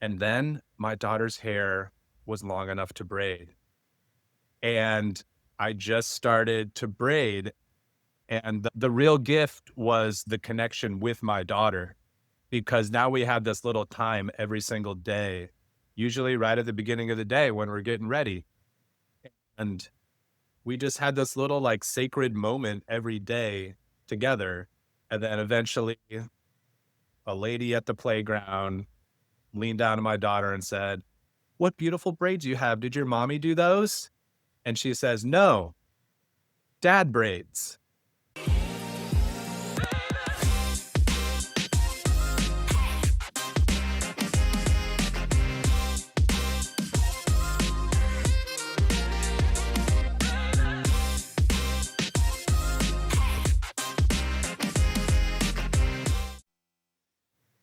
And then my daughter's hair was long enough to braid. And I just started to braid. And the real gift was the connection with my daughter, because now we have this little time every single day, usually right at the beginning of the day when we're getting ready. And we just had this little like sacred moment every day together. And then eventually a lady at the playground leaned down to my daughter and said, "What beautiful braids you have. Did your mommy do those?" And she says, "No, Dad Braids."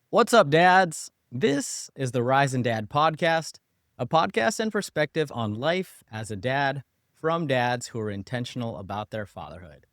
What's up, dads? This is the Rise and Dad podcast, a podcast and perspective on life as a dad from dads who are intentional about their fatherhood.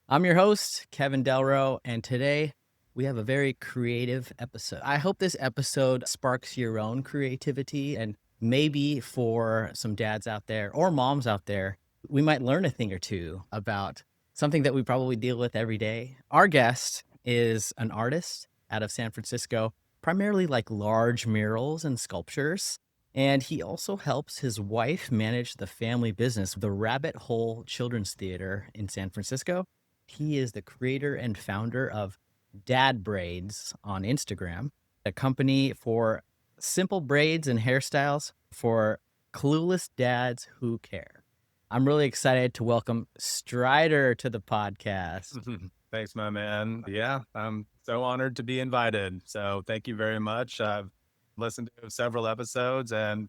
I'm your host, Kevin Delro, and today we have a very creative episode. I hope this episode sparks your own creativity, and maybe for some dads out there or moms out there, we might learn a thing or two about something that we probably deal with every day. Our guest is an artist out of San Francisco, primarily like large murals and sculptures. And he also helps his wife manage the family business, the Rabbit Hole Children's Theater in San Francisco. He is the creator and founder of Dad Braids on Instagram, a company for simple braids and hairstyles for clueless dads who care. I'm really excited to welcome Strider to the podcast. Thanks, my man. Yeah, I'm so honored to be invited. So thank you very much. I've listened to several episodes and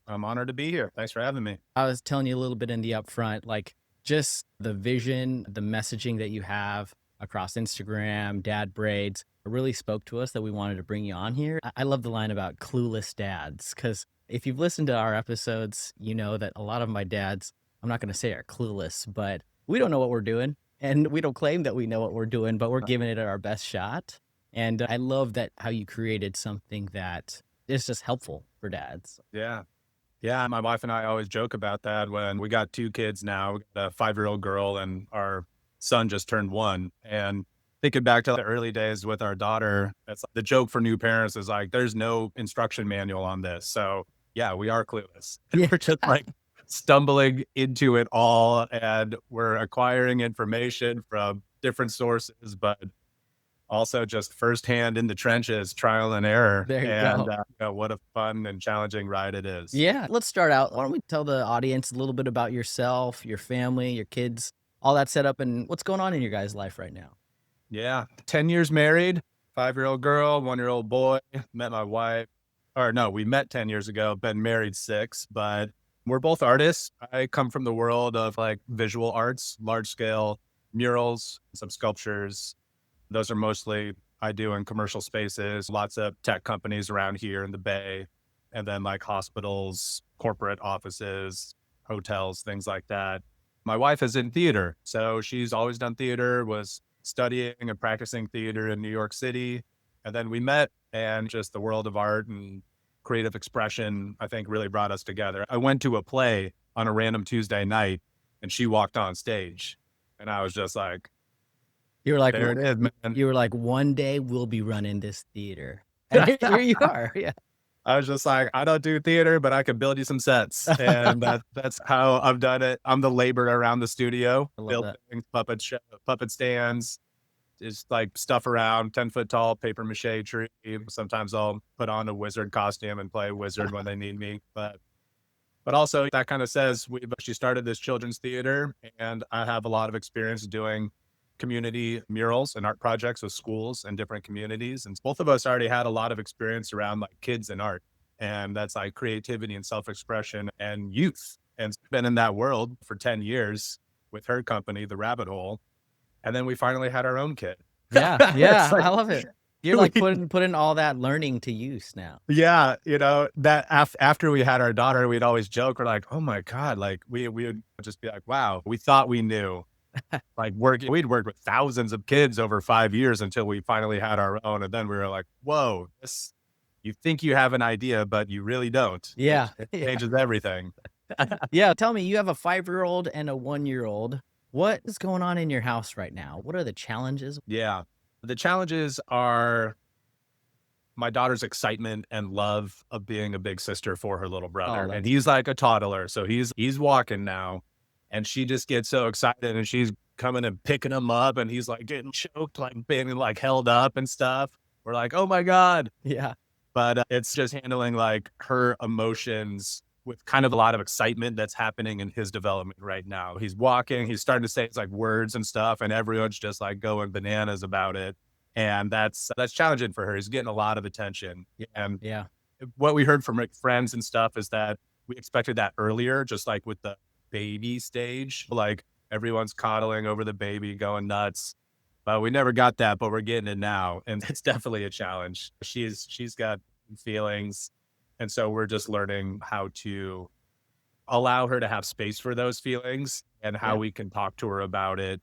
I'm honored to be here. Thanks for having me. I was telling you a little bit in the upfront, like just the vision, the messaging that you have across Instagram, Dad Braids, really spoke to us that we wanted to bring you on here. I love the line about clueless dads, because if you've listened to our episodes, you know that a lot of my dads, I'm not going to say are clueless, but we don't know what we're doing. And we don't claim that we know what we're doing, but we're giving it our best shot. And I love that how you created something that is just helpful for dads. Yeah. Yeah. My wife and I always joke about that when we got 2 kids now, we got a 5-year-old girl and our son just turned 1. And thinking back to the early days with our daughter, that's the joke for new parents is like, there's no instruction manual on this. So yeah, we are clueless. Yeah. We're just like stumbling into it all, and we're acquiring information from different sources, but also just firsthand in the trenches, trial and error. There you And go. what a fun and challenging ride it is. Yeah, let's start out. Why don't we tell the audience a little bit about yourself, your family, your kids, all that setup, and what's going on in your guys' life right now? Yeah. 10 years married, 5-year-old girl, 1-year-old boy. Met my wife, or no, we met 10 years ago, been married 6, but we're both artists. I come from the world of like visual arts, large scale murals, some sculptures. Those are mostly I do in commercial spaces, lots of tech companies around here in the Bay, and then like hospitals, corporate offices, hotels, things like that. My wife is in theater, so she's always done theater, was studying and practicing theater in New York City. And then we met, and just the world of art and creative expression, I think, really brought us together. I went to a play on a random Tuesday night and she walked on stage. And I was just like, You were like, there it is, man. you were like, one day we'll be running this theater. And here you are. Yeah. I was just like, I don't do theater, but I could build you some sets. And that's how I've done it. I'm the labor around the studio, I love build that. things, puppet stands, just like stuff around 10-foot tall paper mache tree. Sometimes I'll put on a wizard costume and play a wizard when they need me. But also that kind of says we've actually started this children's theater, and I have a lot of experience doing community murals and art projects with schools and different communities. And both of us already had a lot of experience around like kids and art. And that's like creativity and self-expression and youth. And been in that world for 10 years with her company, The Rabbit Hole. And then we finally had our own kid. Yeah. Yeah. Like, I love it. You're like putting all that learning to use now. yeah, that after we had our daughter, we'd always joke, we're like, oh my God, like we would just be like, wow, we thought we knew. Like we'd worked with thousands of kids over 5 years until we finally had our own. And then we were like, whoa, you think you have an idea, but you really don't. Yeah. It Yeah. changes everything. Yeah. Tell me, you have a 5-year-old and a 1-year-old. What is going on in your house right now? What are the challenges? Yeah. The challenges are my daughter's excitement and love of being a big sister for her little Oh, brother. And that's he's like a toddler, so he's walking now. And she just gets so excited and she's coming and picking him up and he's like getting choked, like being like held up and stuff. We're like, oh my God. yeah. But it's just handling like her emotions with kind of a lot of excitement that's happening in his development right now. He's walking, he's starting to say it's like words and stuff, and everyone's just like going bananas about it. And that's challenging for her. He's getting a lot of attention. And Yeah. what we heard from like friends and stuff is that we expected that earlier, just like with the baby stage. Like everyone's coddling over the baby, going nuts. But we never got that, but we're getting it now. And it's definitely a challenge. She's got feelings. And so we're just learning how to allow her to have space for those feelings and how Yeah. we can talk to her about it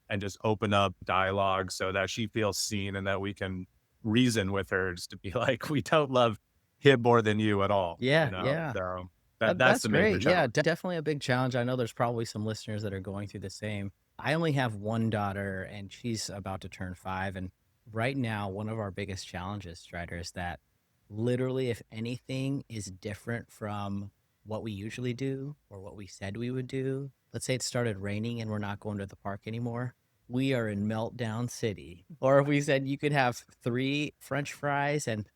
and just open up dialogue so that she feels seen and that we can reason with her just to be like, we don't love him more than you at all, Yeah. you know? Yeah. So that's That's the major great. Yeah, challenge. definitely a big challenge. I know there's probably some listeners that are going through the same. I only have one daughter and she's about to turn 5. And right now, one of our biggest challenges, Strider, is that literally, if anything is different from what we usually do or what we said we would do, let's say it started raining and we're not going to the park anymore, we are in meltdown city. Or if we said you could have 3 French fries and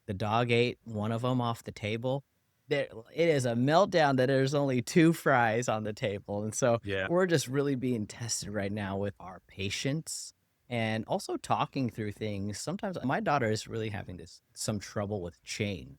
the dog ate one of them off the table, there it is a meltdown that there's only 2 fries on the table, and so Yeah. we're just really being tested right now with our patience and also talking through things. Sometimes my daughter is really having some trouble with change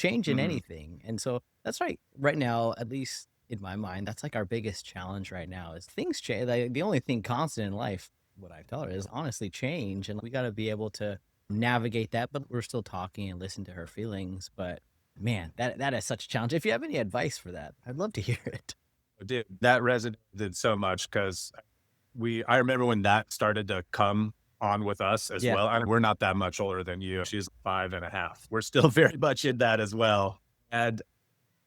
in Mhm. anything, and so that's right now, at least in my mind, that's like our biggest challenge right now is things change. Like, the only thing constant in life, what I tell her, is honestly change, and we gotta be able to navigate that, but we're still talking and listen to her feelings. But man, that is such a challenge. If you have any advice for that, I'd love to hear it. Dude, that resonated so much because I remember when that started to come on with us as Yeah. well. And we're not that much older than you. She's 5.5. We're still very much in that as well. And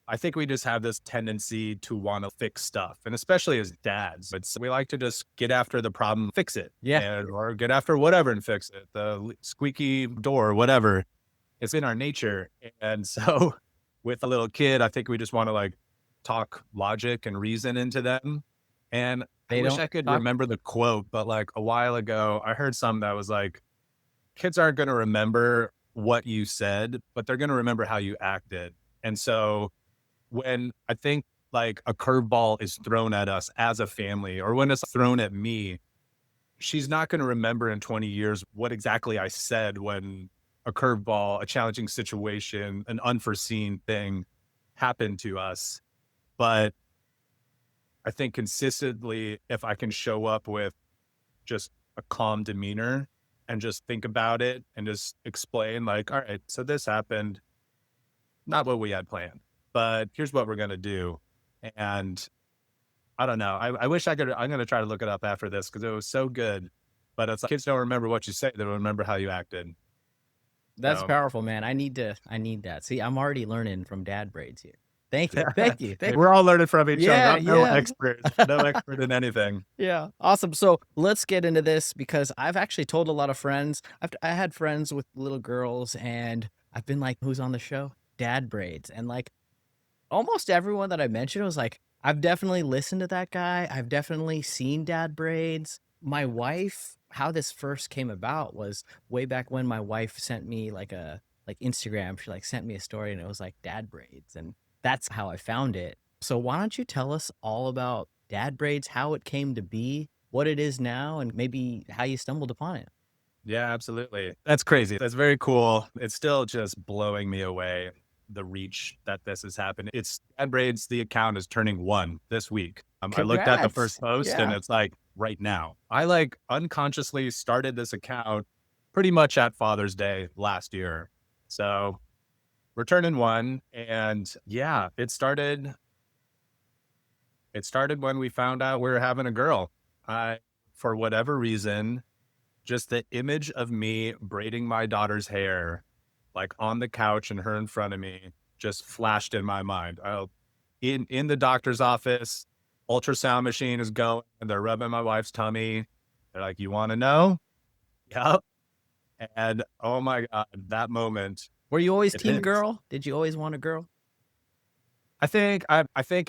I think we just have this tendency to want to fix stuff. And especially as dads, we like to just get after the problem, fix it, Yeah. and or get after whatever and fix it. The squeaky door, whatever. It's in our nature. And so with a little kid, I think we just want to like talk logic and reason into them. And I They wish don't I could talk. remember the quote, but like a while ago, I heard something that was like, kids aren't going to remember what you said, but they're going to remember how you acted. And so when I think like a curveball is thrown at us as a family, or when it's thrown at me, she's not going to remember in 20 years what exactly I said when a curveball, a challenging situation, an unforeseen thing happened to us. But I think consistently, if I can show up with just a calm demeanor and just think about it and just explain, like, all right, so this happened, not what we had planned, but here's what we're going to do. And I don't know. I wish I could. I'm going to try to look it up after this because it was so good. But it's like kids don't remember what you say; they remember how you acted. That's So powerful, man. I need that. See, I'm already learning from Dad Braids here. Thank you. Thank you. Thank we're all learning from each other. Yeah, I'm no yeah. expert, no expert in anything. Yeah, awesome. So let's get into this because I've actually told a lot of friends. I had friends with little girls, and I've been like, "Who's on the show?" Dad Braids, and like almost everyone that I mentioned was like, "I've definitely listened to that guy. I've definitely seen Dad Braids." My wife, how this first came about was way back when my wife sent me like Instagram. She like sent me a story, and it was like Dad Braids, and that's how I found it. So why don't you tell us all about Dad Braids, how it came to be, what it is now, and maybe how you stumbled upon it? Yeah, absolutely. That's crazy. That's very cool. It's still just blowing me away, the reach that this has happened. It's Dad Braids, the account is turning 1 this week. I looked at the first Congrats. post and Yeah. it's like right now. I like unconsciously started this account pretty much at Father's Day last year. So we're turning 1 and yeah, it started when we found out we were having a girl. I for whatever reason, just the image of me braiding my daughter's hair like on the couch and her in front of me just flashed in my mind. In the doctor's office, ultrasound machine is going and they're rubbing my wife's tummy. They're like, "You want to know?" Yep. And oh my God, that moment, Were you always it team hits. girl? Did you always want a girl? I think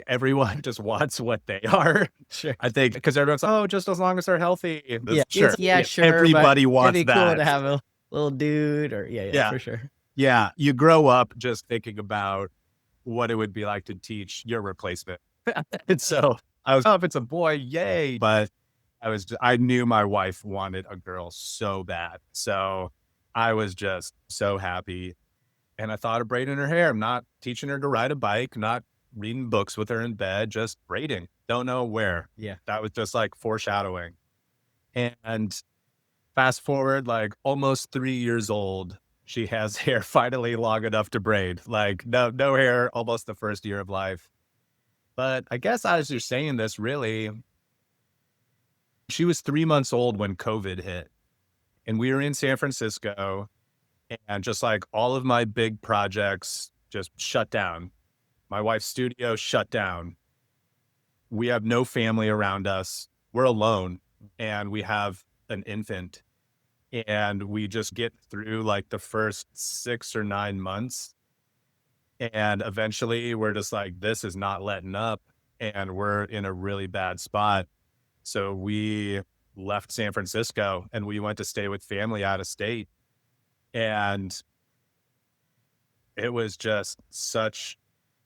everyone just wants what they are. Sure. I think because everyone's, "Oh, just as long as they're healthy." Yeah. Sure. Yeah, Yeah, sure, but everybody it'd wants be cool to that. have a little dude or yeah, Yeah. for sure. Yeah. You grow up just thinking about what it would be like to teach your replacement. And so I was, "Oh, if it's a boy, yay." But I knew my wife wanted a girl so bad. So I was just so happy. And I thought of braiding her hair. I'm not teaching her to ride a bike, not reading books with her in bed, just braiding. Don't know where. Yeah. That was just like foreshadowing. And fast forward, like almost 3 years old, she has hair finally long enough to braid. Like no hair, almost the first year of life. But I guess as you're saying this, really, she was 3 months old when COVID hit. And we were in San Francisco, and just like all of my big projects just shut down. My wife's studio shut down. We have no family around us. We're alone and we have an infant. And we just get through like the first 6 or 9 months. And eventually we're just like, this is not letting up. And we're in a really bad spot. So we left San Francisco and we went to stay with family out of state. And it was just such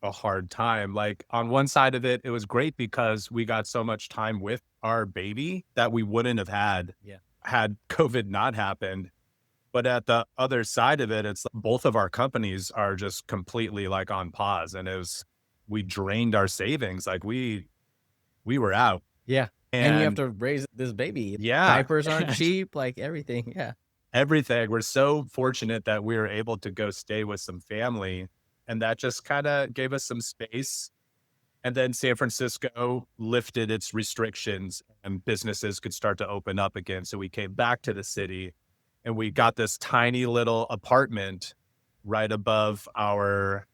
a hard time. Like, on one side of it, it was great because we got so much time with our baby that we wouldn't have Yeah. had COVID not happened. But at the other side of it, it's both of our companies are just completely, like, on pause, and we drained our savings, like, we were out. Yeah. And you have And to raise this baby. yeah, Diapers aren't cheap, like everything. Yeah. everything. We're so fortunate that we were able to go stay with some family, and that just kinda gave us some space. And then San Francisco lifted its restrictions and businesses could start to open up again. So we came back to the city and we got this tiny little apartment right above our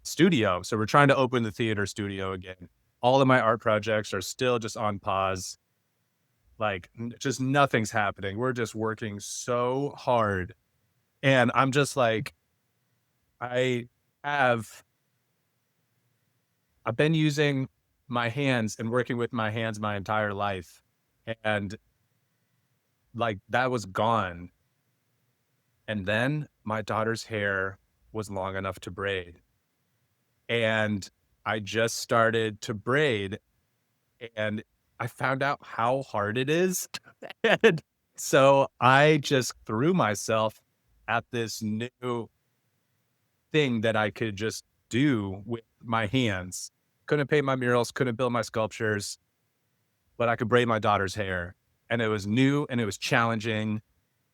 studio. So we're trying to open the theater studio again. All of my art projects are still just on pause. Like, just nothing's happening. We're just working so hard. And I'm just like, I have I've been using my hands and working with my hands my entire life, and, like, that was gone, and then my daughter's hair was long enough to braid, and I just started to braid, and I found out how hard it is, and so I just threw myself at this new thing that I could just do with my hands. Couldn't paint my murals, couldn't build my sculptures, but I could braid my daughter's hair. And it was new and it was challenging.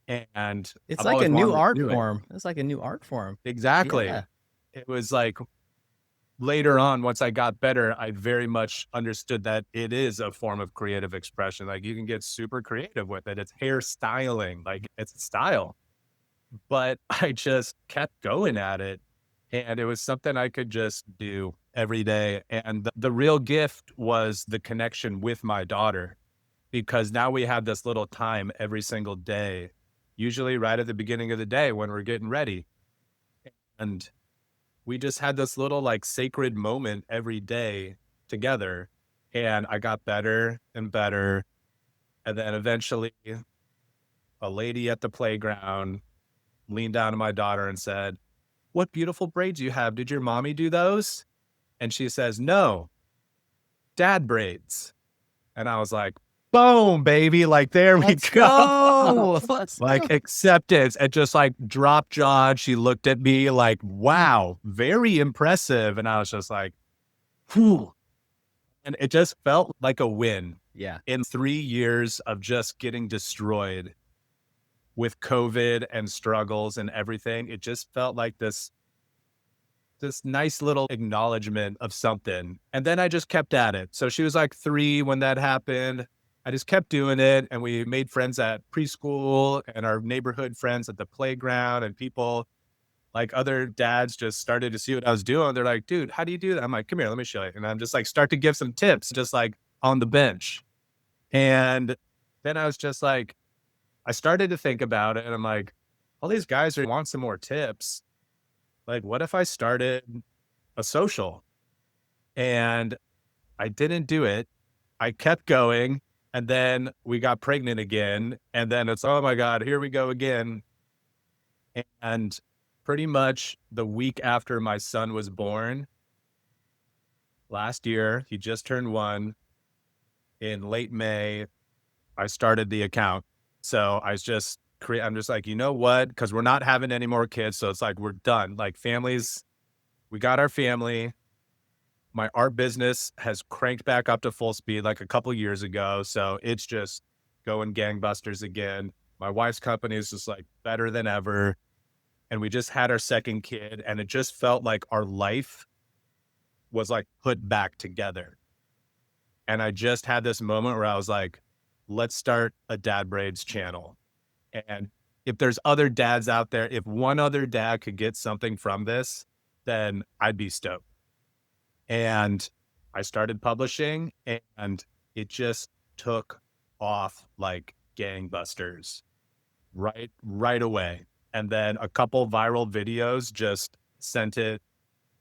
And It's I've like a always new wanted to art do it. form. It's like a new art form. Exactly. Yeah. It was like later on, once I got better, I very much understood that it is a form of creative expression. Like, you can get super creative with it. It's hair styling, like it's a style. But I just kept going at it. And it was something I could just do every day. And the real gift was the connection with my daughter, because now we have this little time every single day, usually right at the beginning of the day when we're getting ready. And we just had this little like sacred moment every day together. And I got better and better. And then eventually, a lady at the playground leaned down to my daughter and said, "What beautiful braids you have. Did your mommy do those?" And she says, "No, Dad Braids." And I was like, boom, baby. Like, there we Let's go. go. Let's go. Like, acceptance. And just like drop jawed. She looked at me like, wow, very impressive. And I was just like, whew. And it just felt like a win Yeah. in 3 years of just getting destroyed with COVID and struggles and everything. It just felt like this nice little acknowledgement of something. And then I just kept at it. So she was like 3 when that happened. I just kept doing it. And we made friends at preschool and our neighborhood friends at the playground and people. like other dads just started to see what I was doing. They're like, dude, how do you do that? I'm like, come here, let me show you. And I'm just like, start to give some tips, just like on the bench. And then I was just like, I started to think about it and I'm like, all these guys are want some more tips. Like, what if I started a social? And I didn't do it. I kept going. And then we got pregnant again. And then it's, oh my God, here we go again. And pretty much the week after my son was born last year, he just turned 1 in late May. I started the account. So I'm just like, you know what? Because we're not having any more kids. So it's like, we're done. Like families, we got our family. My art business has cranked back up to full speed like a couple years ago. So it's just going gangbusters again. My wife's company is just like better than ever. And we just had our second kid. And it just felt like our life was like put back together. And I just had this moment where I was like, let's start a Dad Braids channel. And if there's other dads out there, if one other dad could get something from this, then I'd be stoked. And I started publishing and it just took off like gangbusters right away. And then a couple viral videos just sent it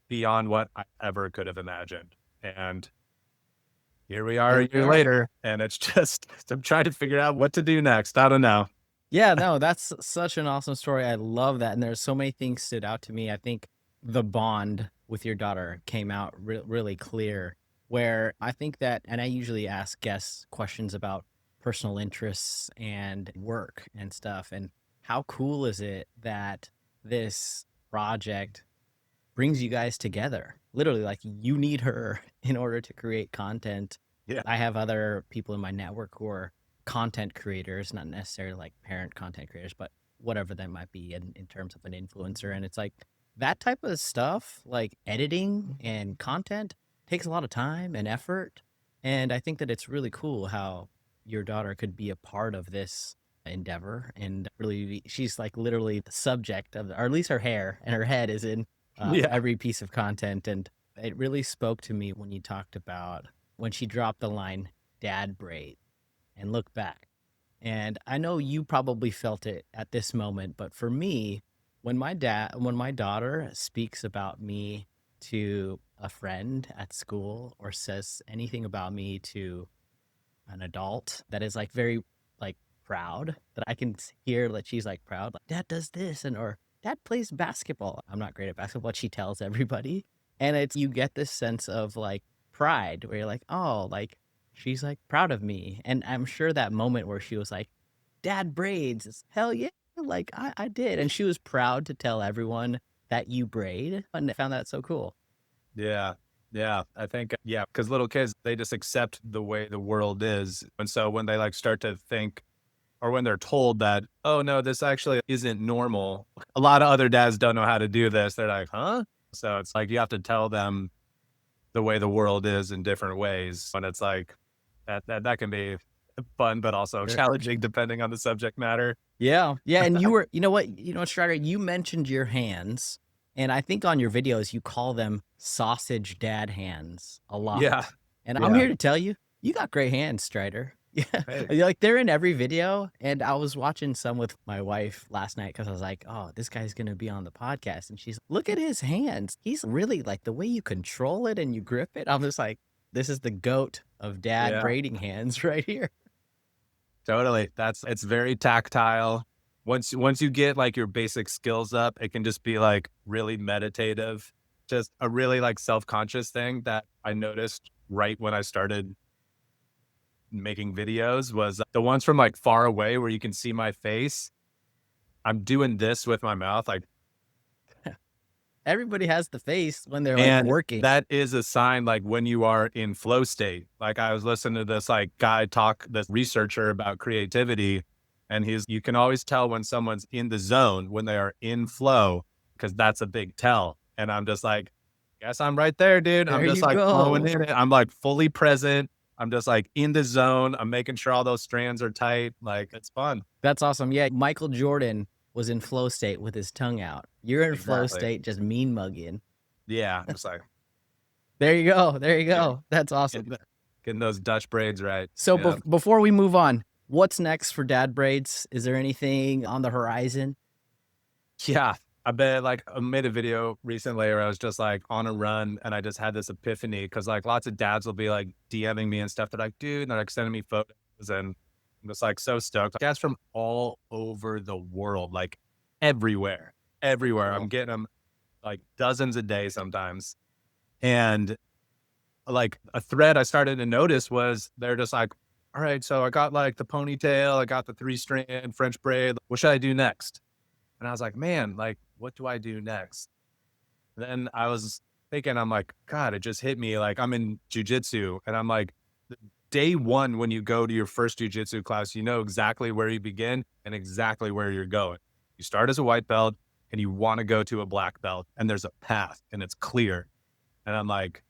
beyond what I ever could have imagined. And here we are Here a we year are. later, and it's just I'm trying to figure out what to do next. I don't know. Yeah, no, that's such an awesome story. I love that. And there's so many things stood out to me. I think the bond with your daughter came out really clear, where I think that, and I usually ask guests questions about personal interests and work and stuff. And how cool is it that this project brings you guys together? Literally, like you need her in order to create content. Yeah. I have other people in my network who are content creators, not necessarily like parent content creators, but whatever that might be in terms of an influencer. And it's like that type of stuff, like editing and content, takes a lot of time and effort. And I think that it's really cool how your daughter could be a part of this endeavor and really she's like literally the subject of, or at least her hair and her head is in Yeah. every piece of content. And it really spoke to me when you talked about when she dropped the line, Dad Braid, and look back. And I know you probably felt it at this moment, but for me, when when my daughter speaks about me to a friend at school or says anything about me to an adult that is like very like proud, that I can hear that she's like proud, like dad does this and or dad plays basketball. I'm not great at basketball, but she tells everybody. And it's you get this sense of like pride where you're like, oh, like she's like proud of me. And I'm sure that moment where she was like, Dad Braids, hell yeah, like I did. And she was proud to tell everyone that you braid. And I found that so cool. Yeah. Yeah. I think, yeah, because little kids, they just accept the way the world is. And so when they like start to think, or when they're told that, oh no, this actually isn't normal, a lot of other dads don't know how to do this. They're like, huh? So it's like you have to tell them the way the world is in different ways. And it's like that can be fun, but also Sure. challenging depending on the subject matter. Yeah. Yeah. And you were, you know what, Strider, you mentioned your hands. And I think on your videos, you call them sausage dad hands a Yeah. lot. And I'm Yeah. here to tell you, you got great hands, Strider. Yeah. Hey. Like they're in every video. And I was watching some with my wife last night because I was like, oh, this guy's going to be on the podcast. And she's, look at his hands. He's really like the way you control it and you grip it. I'm just like, this is the goat of dad Yeah. braiding hands right here. Totally. It's very tactile. Once you get like your basic skills up, it can just be like really meditative. Just a really like self-conscious thing that I noticed right when I started making videos was the ones from like far away where you can see my face. I'm doing this with my mouth like, Everybody has the face when they're like and working. that is a sign like when you are in flow state. Like I was listening to this like guy talk, this researcher about creativity, and you can always tell when someone's in the zone when they are in flow, because that's a big tell. And I'm just like, guess I'm right there, dude. I'm There just you like flowing go. in it. I'm like fully present. I'm just like in the zone. I'm making sure all those strands are tight. Like it's fun. That's awesome. Yeah, Michael Jordan was in flow state with his tongue out. You're in flow Exactly. state, just mean mugging. Yeah, I'm just like, There you go. There you yeah, go. That's awesome. getting those Dutch braids right. So Yeah. before we move on, what's next for Dad Braids? Is there anything on the horizon? Yeah. I bet like I made a video recently where I was just like on a run and I just had this epiphany because like lots of dads will be like DMing me and stuff. They're like, dude, and they're like sending me photos and I'm just like so stoked. Dads from all over the world, like everywhere, everywhere. I'm Cool. getting them like dozens a day sometimes. And like a thread I started to notice was they're just like, all right, so I got like the ponytail, I got the 3-strand French braid. What should I do next? And I was like, man, like, what do I do next? Then I was thinking, I'm like, God, it just hit me. Like, I'm in jujitsu, and I'm like, day one, when you go to your first jujitsu class, you know exactly where you begin and exactly where you're going. You start as a white belt and you want to go to a black belt, and there's a path and it's clear. And I'm like,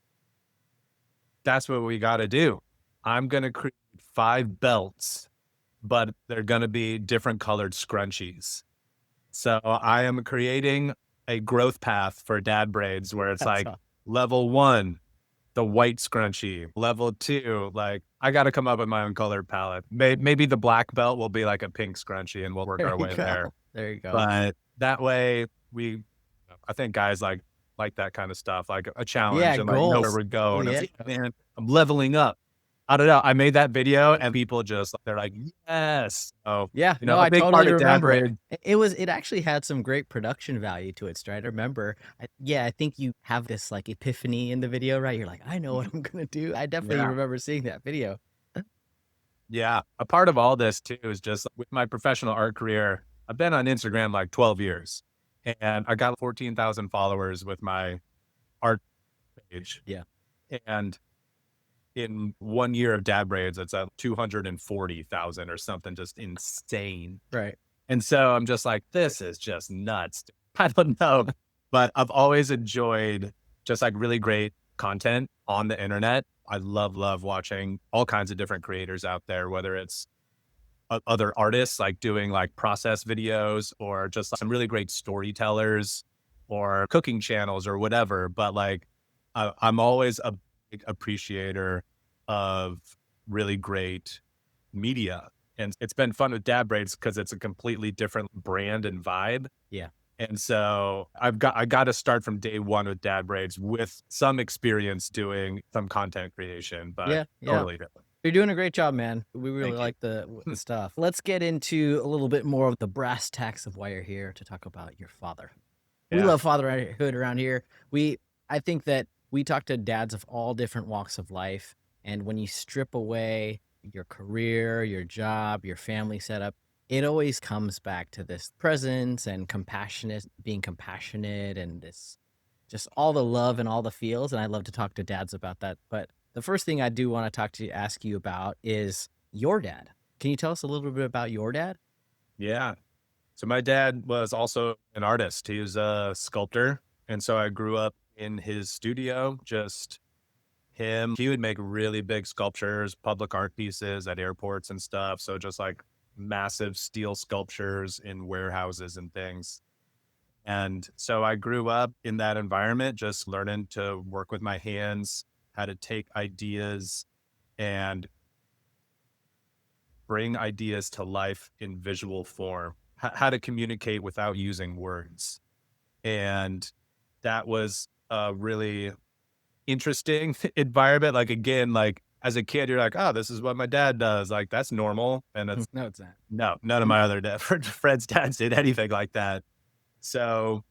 that's what we got to do. I'm going to create 5 belts, but they're going to be different colored scrunchies. So I am creating a growth path for Dad Braids where it's That's like awesome. level 1, the white scrunchie. Level 2, like I got to come up with my own color palette. Maybe the black belt will be like a pink scrunchie and we'll work There our you way there. go. There you go. But that way I think guys like that kind of stuff, like a challenge Yeah, and like know where goals. we're Oh going. yeah. It's like, man, I'm leveling up. I don't know. I made that video and people just they're like, yes. So, Yeah, you know, no, a I big totally part of Dad remember it. Braid. It actually had some great production value to it, right? I remember. I think you have this like epiphany in the video, right? You're like, I know what I'm gonna do. I definitely Yeah. remember seeing that video. Yeah. A part of all this too is just with my professional art career, I've been on Instagram like 12 years and I got 14,000 followers with my art page. Yeah, And in 1 year of Dad Braids, it's at 240,000 or something, just insane. right. And so I'm just like, this is just nuts. I don't know. But I've always enjoyed just like really great content on the internet. I love watching all kinds of different creators out there, whether it's other artists like doing like process videos or just some really great storytellers or cooking channels or whatever. But like, I'm always a big appreciator of really great media. And it's been fun with Dad Braids because it's a completely different brand and vibe. Yeah, And so I got to start from day one with Dad Braids with some experience doing some content creation, but yeah, yeah. totally different. You're doing a great job, man. We really Thank you. like the stuff. Let's get into a little bit more of the brass tacks of why you're here to talk about your father. We Yeah. love fatherhood around here. I think that we talk to dads of all different walks of life, and when you strip away your career, your job, your family setup, it always comes back to this presence and being compassionate, and this just all the love and all the feels. And I love to talk to dads about that. But the first thing I do want to ask you about is your dad. Can you tell us a little bit about your dad? Yeah. So my dad was also an artist. He was a sculptor. And so I grew up in his studio, just him. He would make really big sculptures, public art pieces at airports and stuff. So just like massive steel sculptures in warehouses and things. And so I grew up in that environment, just learning to work with my hands, how to take ideas and bring ideas to life in visual form, how to communicate without using words. And that was a really interesting environment. Like, again, like as a kid, you're like, oh, this is what my dad does. Like, that's normal. And it's No, it's not. no, none of my other friends' dads did anything like that. So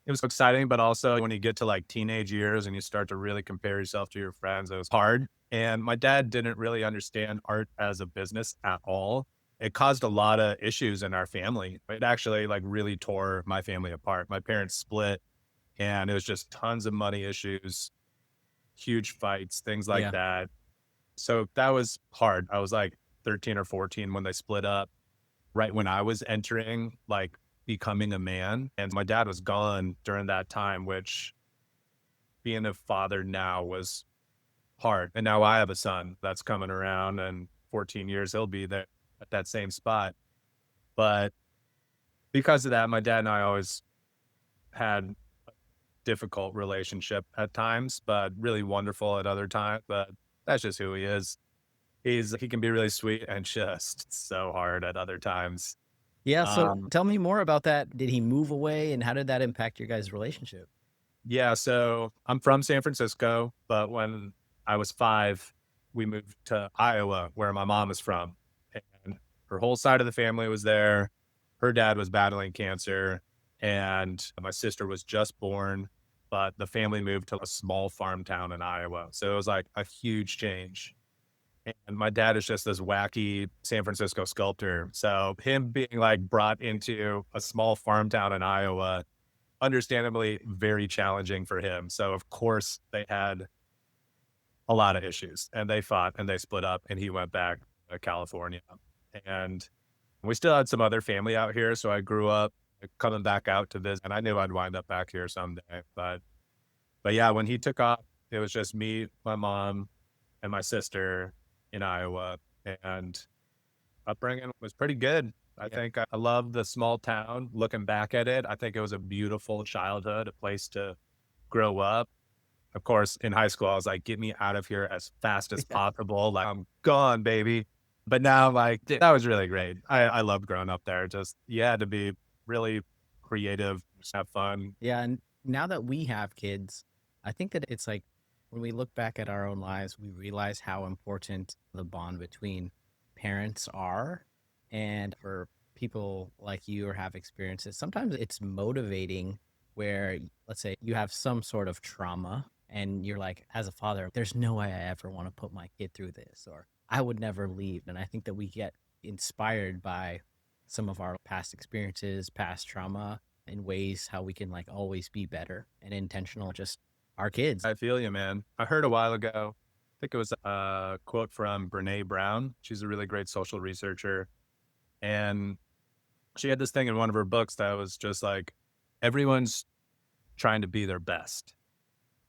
it was exciting, but also when you get to like teenage years and you start to really compare yourself to your friends, it was hard. And my dad didn't really understand art as a business at all. It caused a lot of issues in our family. It actually like really tore my family apart. My parents split and it was just tons of money issues, huge fights, things like Yeah. that. So that was hard. I was like 13 or 14 when they split up, right when I was entering like becoming a man. And my dad was gone during that time, which being a father now was hard. And now I have a son that's coming around and 14 years he'll be there at that same spot. But because of that, my dad and I always had difficult relationship at times, but really wonderful at other times. But that's just who he is. He can be really sweet and just so hard at other times. Yeah, so Um, tell me more about that. Did he move away, and how did that impact your guys' relationship? yeah, so I'm from San Francisco, but when I was 5, we moved to Iowa, where my mom is from, and her whole side of the family was there. Her dad was battling cancer, and my sister was just born, but the family moved to a small farm town in Iowa, so it was, like, a huge change, and my dad is just this wacky San Francisco sculptor, so him being, like, brought into a small farm town in Iowa, understandably very challenging for him. So of course they had a lot of issues and they fought and they split up and he went back to California. And we still had some other family out here. So I grew up coming back out to visit and I knew I'd wind up back here someday. But yeah, when he took off, it was just me, my mom, and my sister in Iowa. And upbringing was pretty good. I Yeah. think I love the small town. Looking back at it, I think it was a beautiful childhood, a place to grow up. Of course, in high school, I was like, "Get me out of here as fast as Yeah. possible." Like, I'm gone, baby. But now, like, that was really great. I loved growing up there. Just you had to be really creative, just have fun. Yeah, and now that we have kids, I think that it's like when we look back at our own lives, we realize how important the bond between parents are. And for people like you or have experiences, sometimes it's motivating where, let's say, you have some sort of trauma and you're like, as a father, there's no way I ever want to put my kid through this, or I would never leave. And I think that we get inspired by some of our past experiences, past trauma, in ways how we can like always be better and intentional just our kids. I feel you, man. I heard a while ago, I think it was a quote from Brene Brown. She's a really great social researcher. And she had this thing in one of her books that was just like, everyone's trying to be their best.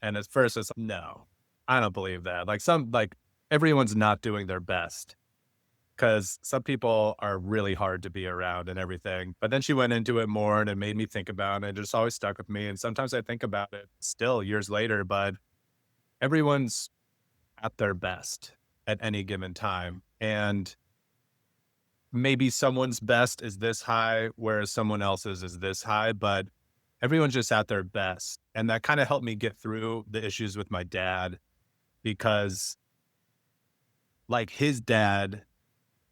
And at first it's like, no, I don't believe that. Like everyone's not doing their best because some people are really hard to be around and everything. But then she went into it more and it made me think about it. It just always stuck with me. And sometimes I think about it still years later, but everyone's at their best at any given time. And maybe someone's best is this high, whereas someone else's is this high, but everyone's just at their best. And that kind of helped me get through the issues with my dad because like his dad,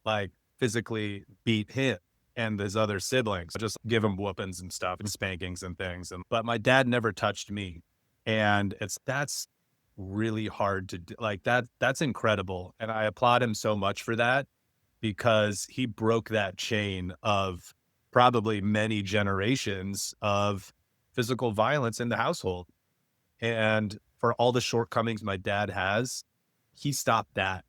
like physically beat him and his other siblings, just give him whoopings and stuff and spankings and things. And but my dad never touched me. And that's really hard to do. Like that's incredible. And I applaud him so much for that because he broke that chain of probably many generations of physical violence in the household. And for all the shortcomings my dad has, he stopped that.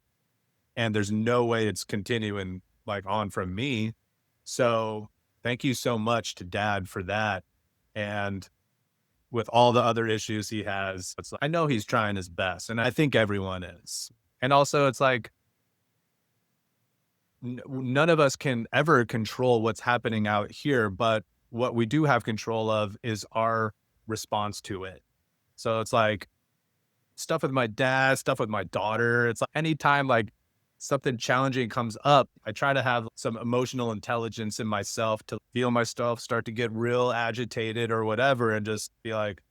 And there's no way it's continuing like on from me. So thank you so much to dad for that. And with all the other issues he has, it's like, I know he's trying his best. And I think everyone is. And also, it's like, none of us can ever control what's happening out here, but what we do have control of is our response to it. So it's like stuff with my dad, stuff with my daughter. It's like anytime like something challenging comes up, I try to have some emotional intelligence in myself to feel myself start to get real agitated or whatever and just be like,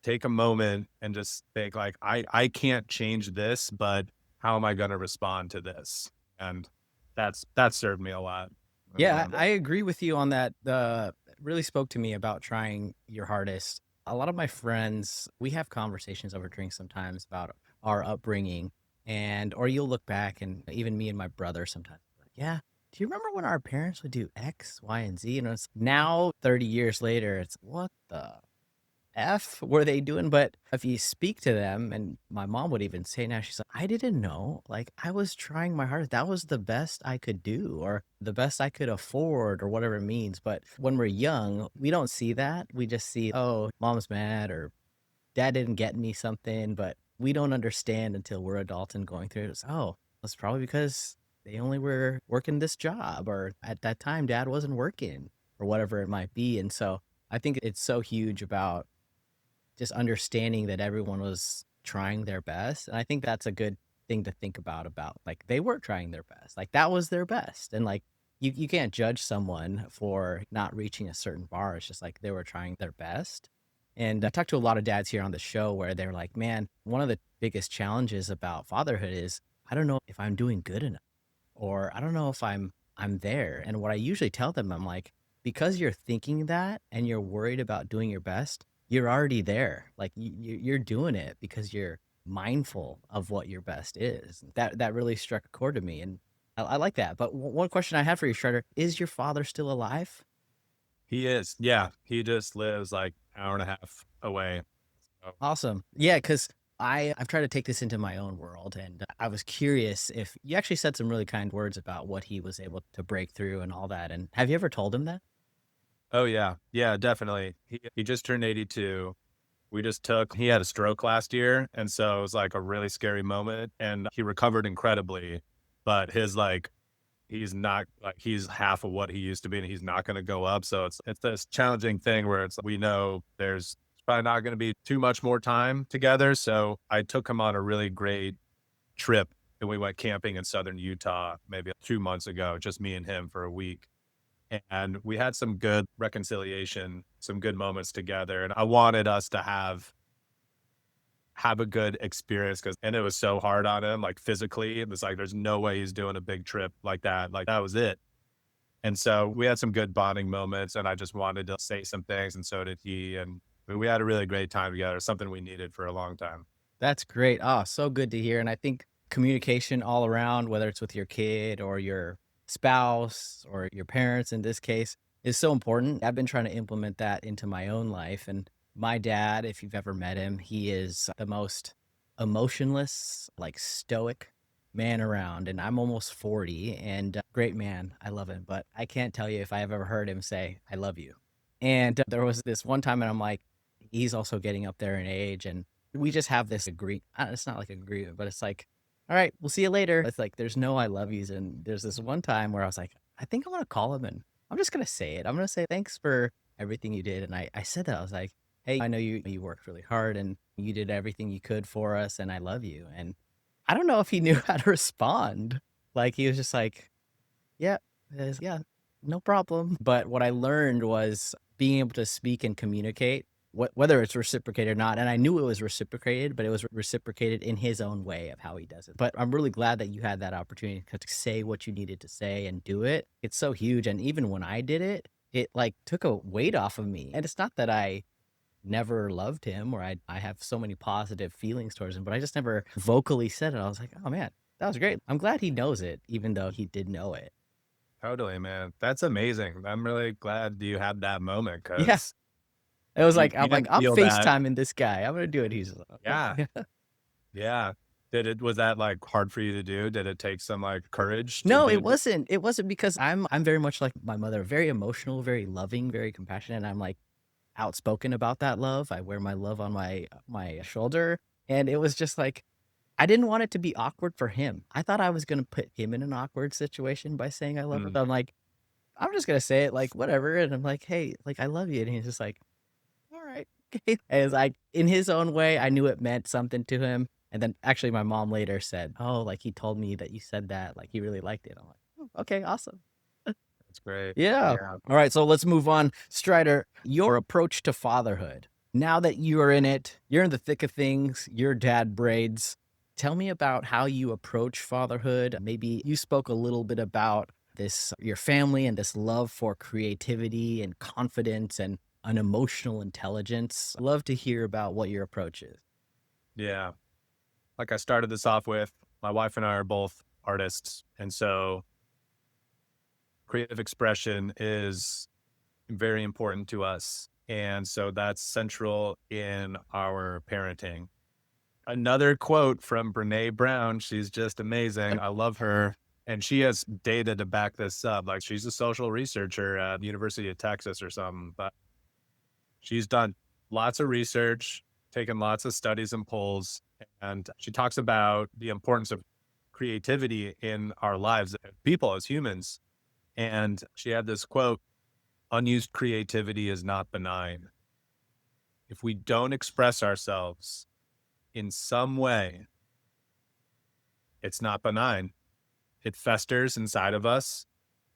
take a moment and just think like, I can't change this, but how am I going to respond to this? And that served me a lot. Yeah, I agree with you on that. It really spoke to me about trying your hardest. A lot of my friends, we have conversations over drinks sometimes about our upbringing, and or you'll look back, and even me and my brother sometimes, like, yeah. Do you remember when our parents would do X, Y, and Z? And it's now 30 years later, it's what the F were they doing? But if you speak to them, and my mom would even say now, she's like, I didn't know. Like, I was trying my hardest. That was the best I could do, or the best I could afford, or whatever it means. But when we're young, we don't see that. We just see, oh, mom's mad, or dad didn't get me something. But we don't understand until we're adults and going through it. It's, oh, it's probably because they only were working this job, or at that time, dad wasn't working, or whatever it might be. And so, I think it's so huge about just understanding that everyone was trying their best. And I think that's a good thing to think about like they were trying their best. Like that was their best. And like you can't judge someone for not reaching a certain bar. It's just like they were trying their best. And I talked to a lot of dads here on the show where they're like, man, one of the biggest challenges about fatherhood is I don't know if I'm doing good enough or I don't know if I'm there. And what I usually tell them, I'm like, because you're thinking that and you're worried about doing your best, you're already there. Like you're doing it because you're mindful of what your best is. That really struck a chord to me, and I like that. But one question I have for you, Shredder, is your father still alive? He is. Yeah. He just lives like hour and a half away. So, Awesome. Yeah, because I've tried to take this into my own world, and I was curious if you actually said some really kind words about what he was able to break through and all that. And have you ever told him that? oh yeah. Yeah, definitely. He just turned 82. He had a stroke last year. And so it was like a really scary moment and he recovered incredibly. But he's not like he's half of what he used to be and he's not going to go up. So it's this challenging thing where we know there's probably not going to be too much more time together. So I took him on a really great trip and we went camping in southern Utah maybe 2 months ago, just me and him for a week. And we had some good reconciliation, some good moments together. And I wanted us to have a good experience and it was so hard on him, like physically. It was like there's no way he's doing a big trip like that. Like that was it. And so we had some good bonding moments and I just wanted to say some things and so did he. And we had a really great time together, something we needed for a long time. That's great. Oh, so good to hear. And I think communication all around, whether it's with your kid or your spouse or your parents in this case, is so important. I've been trying to implement that into my own life. And my dad, if you've ever met him, he is the most emotionless, like stoic man around. And I'm almost 40 and great man. I love him. But I can't tell you if I have ever heard him say, I love you. And there was this one time, and I'm like, he's also getting up there in age. And we just have this it's not like agreement, but it's like, all right, we'll see you later. It's like there's no I love yous. And there's this one time where I was like, I think I'm gonna call him and I'm just gonna say it. I'm gonna say thanks for everything you did. And I said that. I was like, hey, I know you worked really hard and you did everything you could for us, and I love you. And I don't know if he knew how to respond. Like he was just like, yeah, yeah, no problem. But what I learned was being able to speak and communicate, whether it's reciprocated or not. And I knew it was reciprocated, but it was reciprocated in his own way of how he does it. But I'm really glad that you had that opportunity to say what you needed to say and do it. It's so huge. And even when I did it, it like took a weight off of me. And it's not that I never loved him or I have so many positive feelings towards him, but I just never vocally said it. I was like, oh man, that was great. I'm glad he knows it, even though he did know it. Totally, man. That's amazing. I'm really glad you had that moment Yeah. because It was you like, I'm like, can I'm feel that. FaceTiming this guy. I'm gonna do it. He's like, Yeah. okay. Yeah. Was that like hard for you to do? Did it take some like courage to No, be it able? wasn't. It wasn't because I'm very much like my mother, very emotional, very loving, very compassionate. I'm like outspoken about that love. I wear my love on my shoulder. And it was just like I didn't want it to be awkward for him. I thought I was gonna put him in an awkward situation by saying I love him. Mm, I'm like, I'm just gonna say it like whatever. And I'm like, hey, like I love you. And he's just like, all right. Okay. As I, in his own way, I knew it meant something to him. And then actually my mom later said, oh, like he told me that you said that, like he really liked it. I'm like, "Oh, okay, awesome. that's great. Yeah. Yeah. All right. So let's move on. Strider, your approach to fatherhood. Now that you are in it, you're in the thick of things, your dad braids. Tell me about how you approach fatherhood. Maybe you spoke a little bit about this, your family and this love for creativity and confidence and an emotional intelligence. Love to hear about what your approach is. Yeah. Like I started this off with, my wife and I are both artists. And so creative expression is very important to us. And so that's central in our parenting. Another quote from Brene Brown. She's just amazing. I love her. And she has data to back this up. Like she's a social researcher at the University of Texas or something, but she's done lots of research, taken lots of studies and polls, and she talks about the importance of creativity in our lives as people, as humans. And she had this quote. unused creativity is not benign. If we don't express ourselves in some way, it's not benign. It festers inside of us.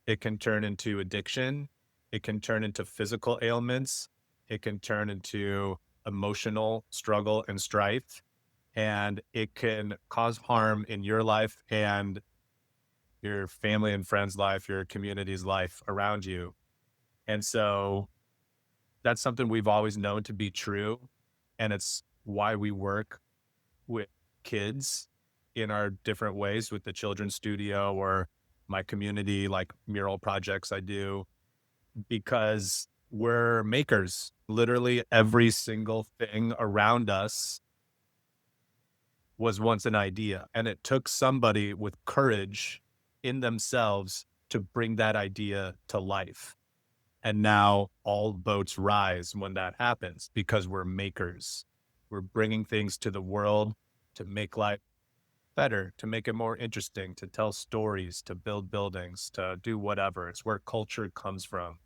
It can turn into addiction. It can turn into physical ailments. It can turn into emotional struggle and strife. And it can cause harm in your life and your family and friends' life, your community's life around you. And so that's something we've always known to be true. And it's why we work with kids in our different ways with the children's studio or my community, like mural projects I do, because we're makers. Literally every single thing around us was once an idea. And it took somebody with courage in themselves to bring that idea to life. And now all boats rise when that happens because we're makers. We're bringing things to the world to make life better, to make it more interesting, to tell stories, to build buildings, to do whatever. It's where culture comes from.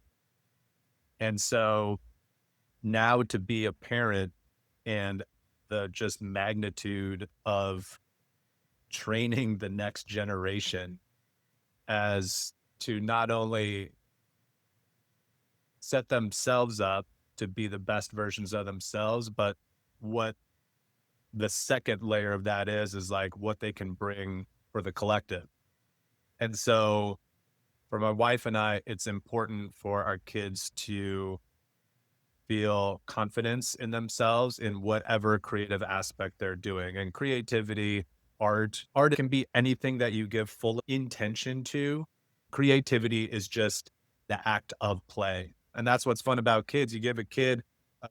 And so now to be a parent and the just magnitude of training the next generation as to not only set themselves up to be the best versions of themselves, but what the second layer of that is like what they can bring for the collective. And so for my wife and I, it's important for our kids to feel confidence in themselves in whatever creative aspect they're doing. And creativity, art can be anything that you give full intention to. Creativity is just the act of play. And that's what's fun about kids. You give a kid a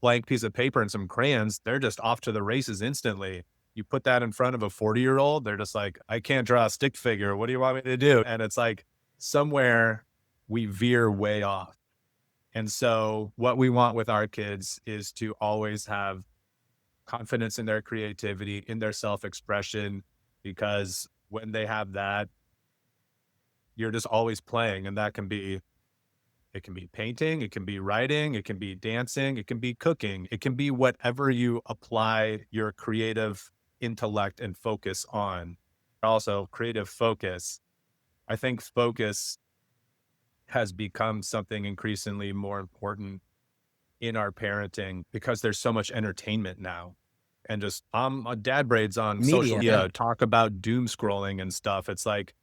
blank piece of paper and some crayons, they're just off to the races instantly. You put that in front of a 40-year-old, they're just like, I can't draw a stick figure. What do you want me to do? And it's like somewhere we veer way off. And so what we want with our kids is to always have confidence in their creativity, in their self-expression, because when they have that, you're just always playing. And that can be, it can be painting, it can be writing, it can be dancing, it can be cooking, it can be whatever you apply your creative intellect and focus on. Also, creative focus. I think focus has become something increasingly more important in our parenting because there's so much entertainment now. And just Dad Braids on social Media. media talk about doom scrolling and stuff. It's like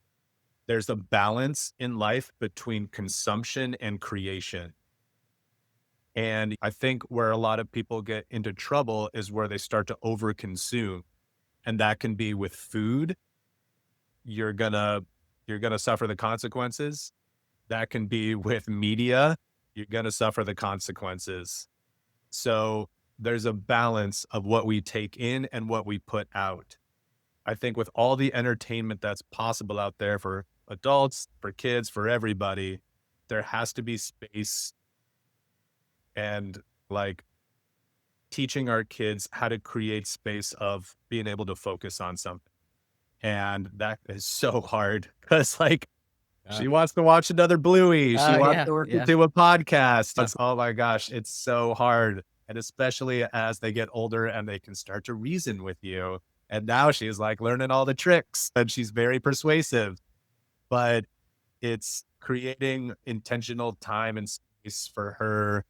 there's a balance in life between consumption and creation. And I think where a lot of people get into trouble is where they start to overconsume. And that can be with food. You're gonna you're gonna suffer the consequences. That can be with media. You're gonna suffer the consequences. So there's a balance of what we take in and what we put out. I think with all the entertainment that's possible out there for adults, for kids, for everybody, there has to be space and like teaching our kids how to create space of being able to focus on something. And that is so hard because like Uh, she wants to watch another Bluey. She wants yeah, to work yeah. into a podcast. Oh my gosh, it's so hard. And especially as they get older and they can start to reason with you. And now she's like learning all the tricks and she's very persuasive. But it's creating intentional time and space for her.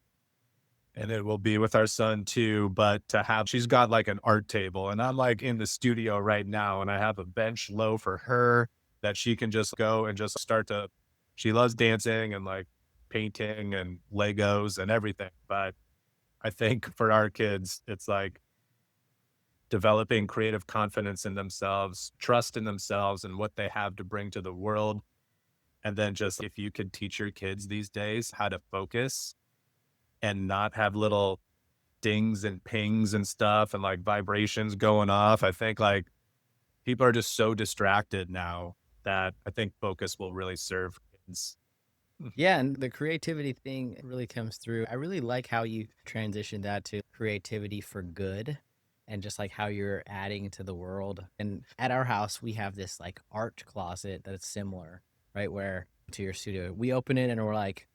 And it will be with our son too. But to have, she's got like an art table, and I'm like in the studio right now, and I have a bench low for her that she can just go and just start to, she loves dancing and like painting and Legos and everything. But I think for our kids, it's like developing creative confidence in themselves, trust in themselves and what they have to bring to the world. And then just if you could teach your kids these days how to focus and not have little dings and pings and stuff and like vibrations going off. I think like people are just so distracted now that I think focus will really serve kids. Yeah, and the creativity thing really comes through. I really like how you transition that to creativity for good and just like how you're adding to the world. And at our house, we have this like art closet that's similar, right? Where to your studio, we open it and we're like,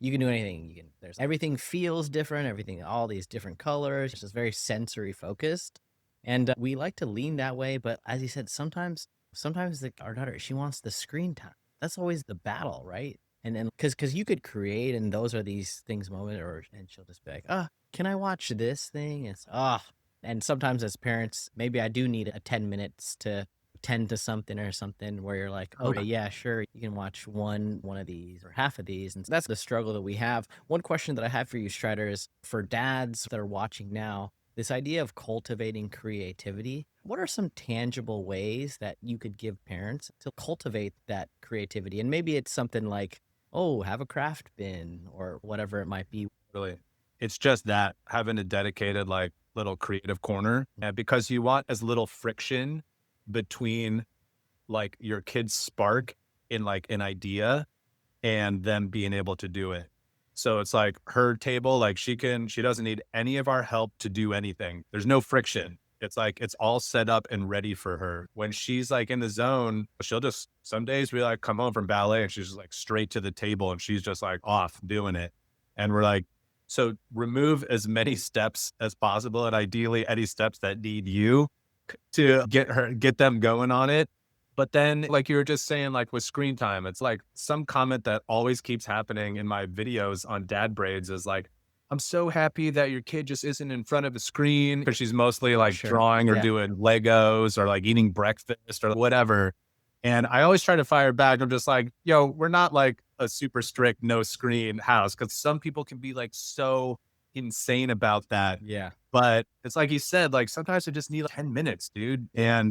You can do anything. There's everything feels different, everything, all these different colors. It's just very sensory focused. And we like to lean that way. But as you said, sometimes our daughter, she wants the screen time. That's always the battle, right? And then because you could create, and those are these things moment, and she'll just be like, can I watch this thing? And sometimes as parents, maybe I do need a 10 minutes to tend to something or something where you're like, okay, yeah, sure, you can watch one of these or half of these. And so that's the struggle that we have. One question that I have for you, Strider, is for dads that are watching now, this idea of cultivating creativity. What are some tangible ways that you could give parents to cultivate that creativity? And maybe it's something like, oh, have a craft bin or whatever it might be. Really. It's just that having a dedicated like little creative corner, and because you want as little friction between like your kid's spark in like an idea and them being able to do it. So it's like her table, like she doesn't need any of our help to do anything. There's no friction. It's like it's all set up and ready for her. When she's like in the zone, she'll just some days we like come home from ballet and she's just like straight to the table and she's just like off doing it. And we're like, so remove as many steps as possible and ideally any steps that need you to get them going on it. But then, like you were just saying, like with screen time, it's like some comment that always keeps happening in my videos on Dad Braids is like, I'm so happy that your kid just isn't in front of a screen because she's mostly like Sure. drawing or Yeah. doing Legos or like eating breakfast or whatever. And I always try to fire back. I'm just like, yo, we're not like a super strict no screen house because some people can be like so insane about that. Yeah. But it's like you said, like sometimes I just need like 10 minutes, dude. Yeah.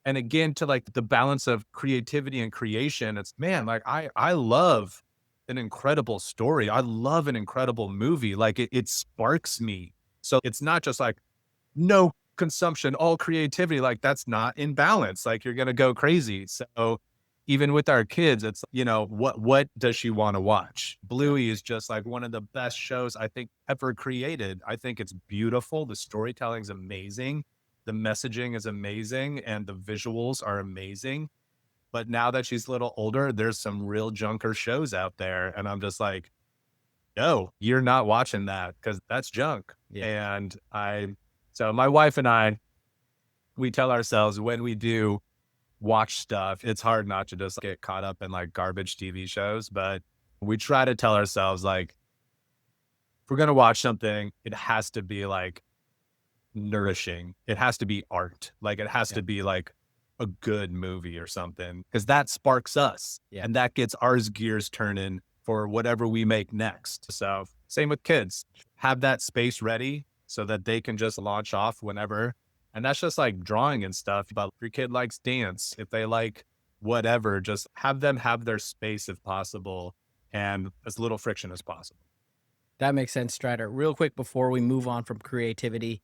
And again, to like the balance of creativity and creation, it's man, like I love an incredible story. I love an incredible movie. Like it sparks me. So it's not just like no consumption, all creativity. Like that's not in balance. Like you're gonna go crazy. So even with our kids, it's what does she want to watch? Sure. Bluey is just like one of the best shows I think ever created. I think it's beautiful. The storytelling's amazing. The messaging is amazing and the visuals are amazing. But now that she's a little older, there's some real junker shows out there. And I'm just like, no, you're not watching that because that's junk. Yeah. So my wife and I, we tell ourselves when we do watch stuff, it's hard not to just get caught up in like garbage TV shows. But we try to tell ourselves, like, if we're going to watch something, it has to be like nourishing. It has to be art. Like it has Yeah. to be like a good movie or something because that sparks us Yeah. and that gets ours gears turning for whatever we make next. So same with kids, have that space ready so that they can just launch off whenever. And that's just like drawing and stuff. But if your kid likes dance, if they like whatever, just have them have their space if possible and as little friction as possible. That makes sense, Strider. Real quick before we move on from creativity,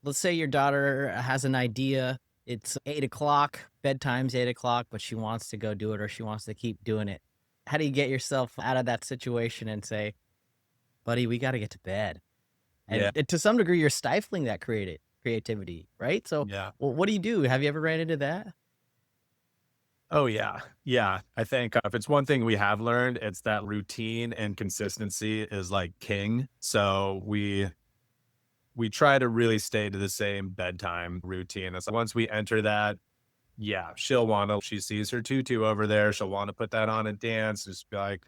let's say your daughter has an idea. It's 8 o'clock, bedtime's 8 o'clock, but she wants to go do it or she wants to keep doing it. How do you get yourself out of that situation and say, buddy, we got to get to bed? And Yeah. to some degree, you're stifling that creativity, right? So, Yeah. well, what do you do? Have you ever ran into that? Oh, yeah. Yeah. I think if it's one thing we have learned, it's that routine and consistency is like king. So we try to really stay to the same bedtime routine. It's like once we enter that, yeah, she sees her tutu over there. She'll want to put that on and dance. Just be like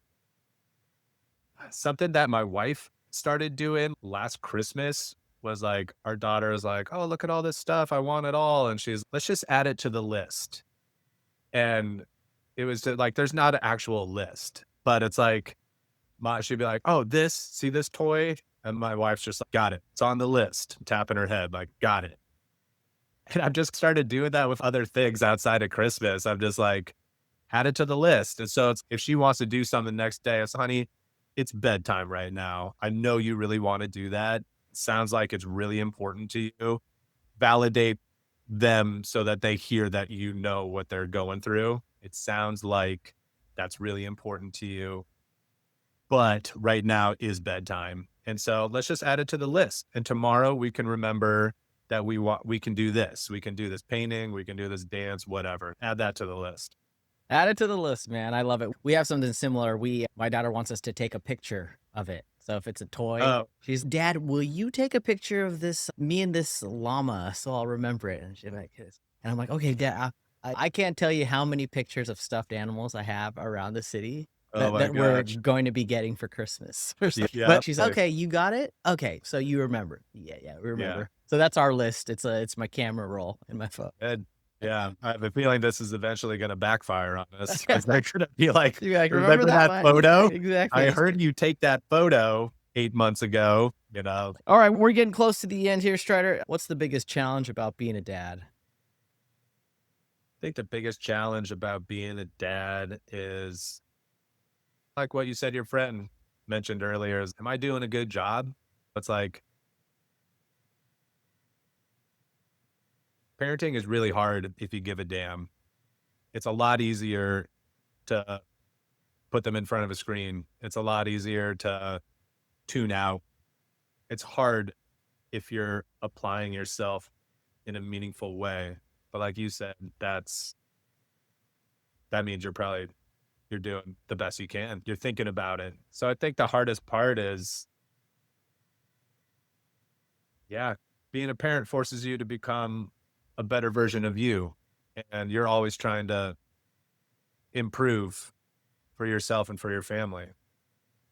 something that my wife started doing last Christmas was like, our daughter is like, oh, look at all this stuff. I want it all. And let's just add it to the list. And it was like, there's not an actual list, but it's like, she'd be like, oh, see this toy? And my wife's just like, got it. It's on the list, tapping her head, like, got it. And I've just started doing that with other things outside of Christmas. I'm just like, add it to the list. And so if she wants to do something the next day, it's honey, it's bedtime right now. I know you really want to do that. Sounds like it's really important to you. Validate them so that they hear that you know what they're going through. It sounds like that's really important to you. But right now is bedtime. And so let's just add it to the list. And tomorrow we can remember that we can do this. We can do this painting, we can do this dance, whatever. Add that to the list. Add it to the list, man. I love it. We have something similar. My daughter wants us to take a picture of it. So if it's a toy, Oh, she's, Dad, will you take a picture of this, me and this llama, so I'll remember it? And she's like, "Yes." And I'm like, okay, Dad, I can't tell you how many pictures of stuffed animals I have around the city oh that, my that we're gosh. going to be getting for Christmas or something. Yeah. But she's like, okay, you got it? Okay, so you remember. Yeah, we Yeah. remember. So that's our list. It's my camera roll in my phone. And yeah, I have a feeling this is eventually gonna backfire on us because they're gonna be like, You're like, remember "Remember that that one? Yeah, photo? I exactly. heard you take that photo 8 months ago," you know? All right, we're getting close to the end here, Strider. What's the biggest challenge about being a dad? I think the biggest challenge about being a dad is like what you said your friend mentioned earlier is, "Am I doing a good job?" It's like parenting is really hard if you give a damn. It's a lot easier to put them in front of a screen. It's a lot easier to tune out. It's hard if you're applying yourself in a meaningful way. But like you said, that means you're doing the best you can. You're thinking about it. So I think the hardest part is, yeah, being a parent forces you to become a better version of you. And you're always trying to improve for yourself and for your family.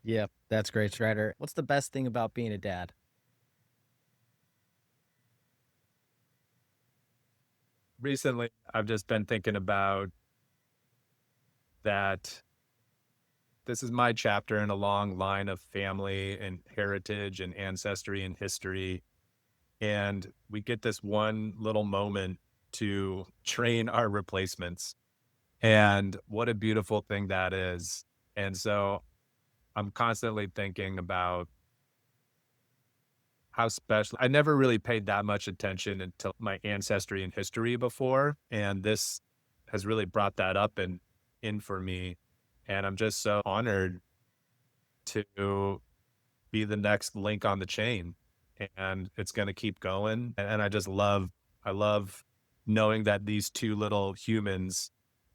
Yep, that's great, Strider. What's the best thing about being a dad? Recently, I've just been thinking about that this is my chapter in a long line of family and heritage and ancestry and history. And we get this one little moment to train our replacements. And what a beautiful thing that is. And so I'm constantly thinking about how special I never really paid that much attention until my ancestry and history before. And this has really brought that up and in for me. And I'm just so honored to be the next link on the chain. And it's gonna keep going. And I love knowing that these two little humans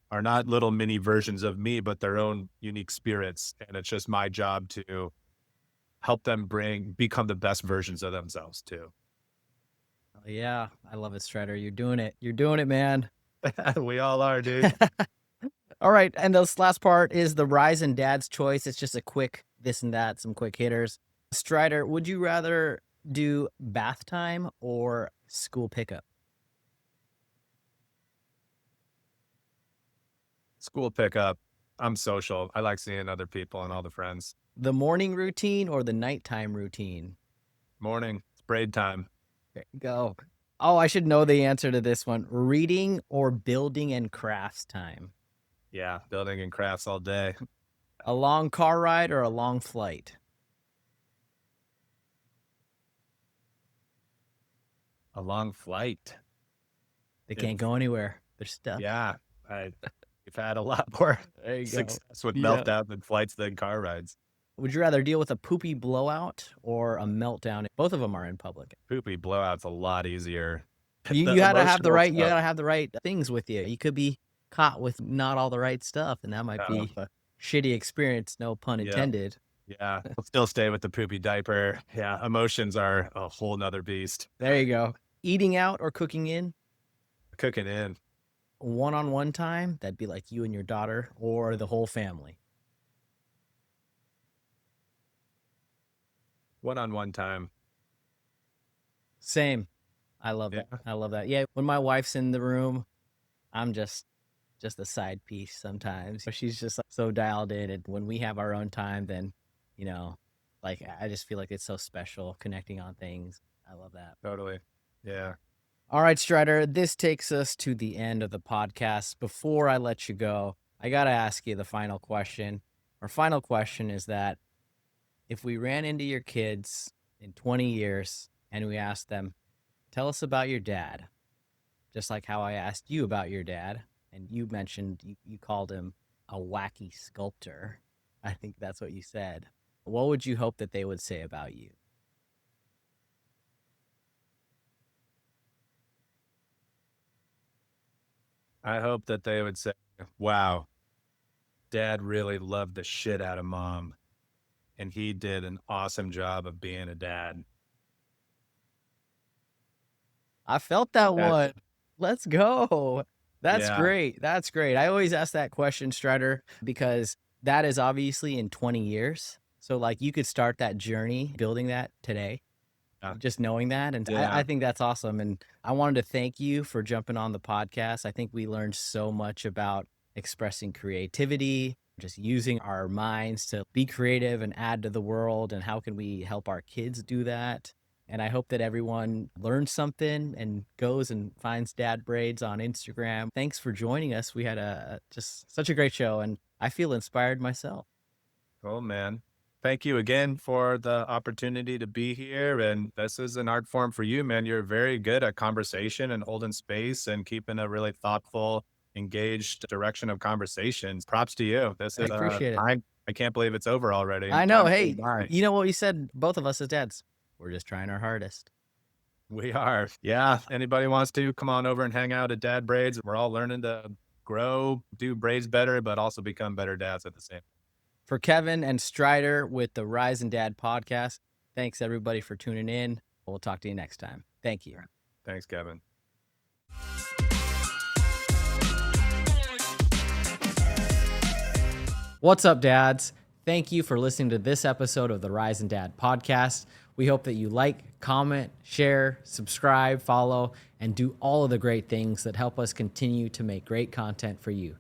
are not little mini versions of me, but their own unique spirits. And it's just my job to help them become the best versions of themselves too. Oh, yeah, I love it, Strider. You're doing it. You're doing it, man. We all are, dude. All right, and this last part is the rise in dad's choice. It's just a quick this and that, some quick hitters. Strider, would you rather do bath time or school pickup? School pickup. I'm social. I like seeing other people and all the friends. The morning routine or the nighttime routine? Morning. It's braid time. There you go. Oh, I should know the answer to this one. Reading or building and crafts time? Yeah, building and crafts all day. A long car ride or a long flight? A long flight. They If can't go anywhere. They're stuck. Yeah, I we've had a lot more There you go. success with Yeah. meltdown than flights than car rides. Would you rather deal with a poopy blowout or a meltdown? Both of them are in public. Poopy blowout's a lot easier. You The gotta have the emotional right you stuff. gotta have the right things with you. You could be caught with not all the right stuff, and that might No, be a shitty experience, no pun yeah, intended. yeah. I'll still stay with the poopy diaper. Yeah, emotions are a whole nother beast. There you go. Eating out or cooking in? Cooking in. One-on-one time, that'd be like you and your daughter or the whole family. One-on-one time. Same. I love Yeah, it. I love that. Yeah, when my wife's in the room, I'm just a side piece sometimes. She's just like, so dialed in, and when we have our own time, then, you know, like I just feel like it's so special connecting on things. I love that. totally. Yeah. All right, Strider, this takes us to the end of the podcast. Before I let you go, I got to ask you the final question. Our final question is that if we ran into your kids in 20 years and we asked them, tell us about your dad, just like how I asked you about your dad, and you mentioned you called him a wacky sculptor. I think that's what you said. What would you hope that they would say about you? I hope that they would say, wow, dad really loved the shit out of mom, and he did an awesome job of being a dad. I felt that That's one. Let's go. That's yeah, great. That's great. I always ask that question, Strider, because that is obviously in 20 years. So, like, you could start that journey building that today, yeah, just knowing that. And I yeah. think that's awesome. And I wanted to thank you for jumping on the podcast. I think we learned so much about expressing creativity, just using our minds to be creative and add to the world. And how can we help our kids do that? And I hope that everyone learns something and goes and finds Dad Braids on Instagram. Thanks for joining us. We had a just such a great show, and I feel inspired myself. Oh man. Thank you again for the opportunity to be here. And this is an art form for you, man. You're very good at conversation and holding space and keeping a really thoughtful, engaged direction of conversations. Props to you. This I is appreciate it. I can't believe it's over already. I know. Time flew Hey, by. you know what we said, both of us as dads? We're just trying our hardest. We are. Yeah. Anybody wants to come on over and hang out at Dad Braids. We're all learning to grow, do braids better, but also become better dads at the same. For Kevin and Strider with the Rise and Dad podcast, thanks everybody for tuning in. We'll talk to you next time. Thank you. Thanks, Kevin. What's up, dads? Thank you for listening to this episode of the Rise and Dad podcast. We hope that you like, comment, share, subscribe, follow, and do all of the great things that help us continue to make great content for you.